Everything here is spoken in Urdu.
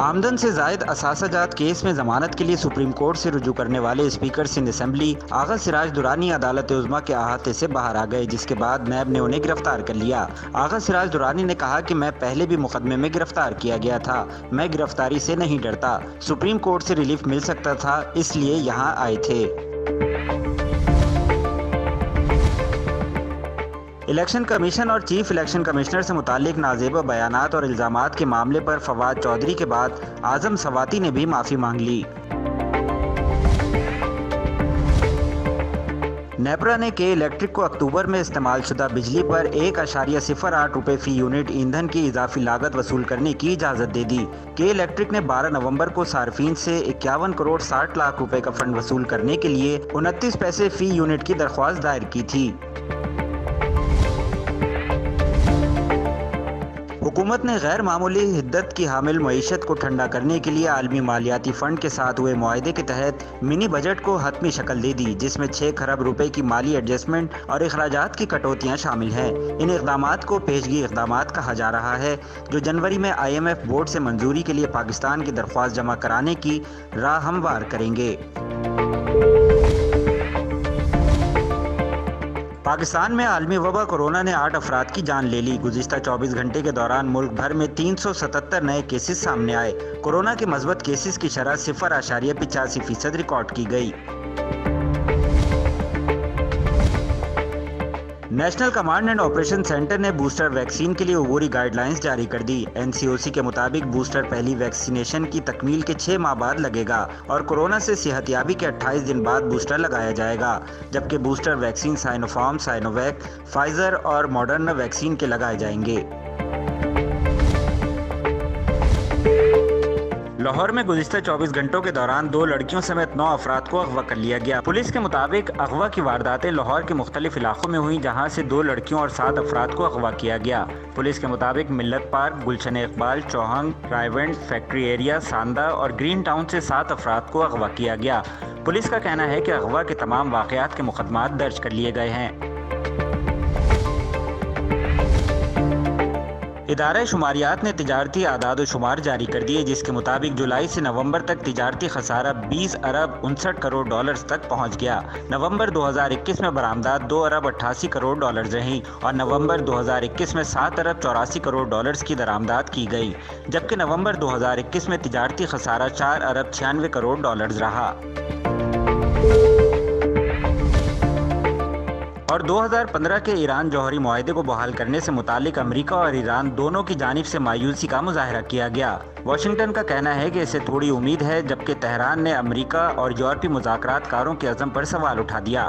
آمدن سے زائد اثاثہ جات کیس میں ضمانت کے لیے سپریم کورٹ سے رجوع کرنے والے اسپیکر سندھ اسمبلی آغا سراج درانی عدالت عظمیٰ کے احاطے سے باہر آ گئے، جس کے بعد نیب نے انہیں گرفتار کر لیا۔ آغا سراج درانی نے کہا کہ میں پہلے بھی مقدمے میں گرفتار کیا گیا تھا، میں گرفتاری سے نہیں ڈرتا، سپریم کورٹ سے ریلیف مل سکتا تھا اس لیے یہاں آئے تھے۔ الیکشن کمیشن اور چیف الیکشن کمشنر سے متعلق نازیبا بیانات اور الزامات کے معاملے پر فواد چودھری کے بعد اعظم سواتی نے بھی معافی مانگ لی۔ نیپرا نے کے الیکٹرک کو اکتوبر میں استعمال شدہ بجلی پر 1.08 روپے فی یونٹ ایندھن کی اضافی لاگت وصول کرنے کی اجازت دے دی۔ کے الیکٹرک نے 12 نومبر کو صارفین سے 51 کروڑ 60 لاکھ روپے کا فنڈ وصول کرنے کے لیے 29 پیسے فی یونٹ کی درخواست دائر کی تھی۔ حکومت نے غیر معمولی حدت کی حامل معیشت کو ٹھنڈا کرنے کے لیے عالمی مالیاتی فنڈ کے ساتھ ہوئے معاہدے کے تحت منی بجٹ کو حتمی شکل دے دی، جس میں 6 کھرب روپے کی مالی ایڈجسٹمنٹ اور اخراجات کی کٹوتیاں شامل ہیں۔ ان اقدامات کو پیشگی اقدامات کہا جا رہا ہے، جو جنوری میں IMF بورڈ سے منظوری کے لیے پاکستان کی درخواست جمع کرانے کی راہ ہموار کریں گے۔ پاکستان میں عالمی وبا کورونا نے 8 افراد کی جان لے لی۔ گزشتہ 24 گھنٹے کے دوران ملک بھر میں 377 نئے کیسز سامنے آئے۔ کورونا کے مثبت کیسز کی شرح 0.85% ریکارڈ کی گئی۔ National command and operation centre نے بوسٹر ویکسین کے لیے عبوری گائیڈ لائنز جاری کر دی۔ NCOC کے مطابق بوسٹر پہلی ویکسینیشن کی تکمیل کے 6 ماہ بعد لگے گا اور کورونا سے صحت یابی کے 28 دن بعد بوسٹر لگایا جائے گا، جبکہ بوسٹر ویکسین سائنوفارم، سائنوویک، فائزر اور ماڈرنا ویکسین کے لگائے جائیں گے۔ لاہور میں گزشتہ 24 گھنٹوں کے دوران 2 لڑکیوں سمیت 9 افراد کو اغوا کر لیا گیا۔ پولیس کے مطابق اغوا کی وارداتیں لاہور کے مختلف علاقوں میں ہوئیں، جہاں سے 2 لڑکیوں اور 7 افراد کو اغوا کیا گیا۔ پولیس کے مطابق ملت park, Gulshan Iqbal, چوہنگ، Raiwind, factory area, ساندہ اور گرین ٹاؤن سے 7 افراد کو اغوا کیا گیا۔ پولیس کا کہنا ہے کہ اغوا کے تمام واقعات کے مقدمات درج کر لیے گئے ہیں۔ ادارہ شماریات نے تجارتی اعداد و شمار جاری کر دیے، جس کے مطابق جولائی سے نومبر تک تجارتی خسارہ 20 ارب 59 کروڑ ڈالرز تک پہنچ گیا۔ نومبر 2021 میں برآمدات 2 ارب 88 کروڑ ڈالرز رہیں اور نومبر 2021 میں 7 ارب 84 کروڑ ڈالرز کی درآمدات کی گئی، جبکہ نومبر 2021 میں تجارتی خسارہ 4 ارب 96 کروڑ ڈالرز رہا۔ اور 2015 کے ایران جوہری معاہدے کو بحال کرنے سے متعلق امریکہ اور ایران دونوں کی جانب سے مایوسی کا مظاہرہ کیا گیا۔ واشنگٹن کا کہنا ہے کہ اسے تھوڑی امید ہے، جبکہ تہران نے امریکہ اور یورپی مذاکرات کاروں کے عزم پر سوال اٹھا دیا۔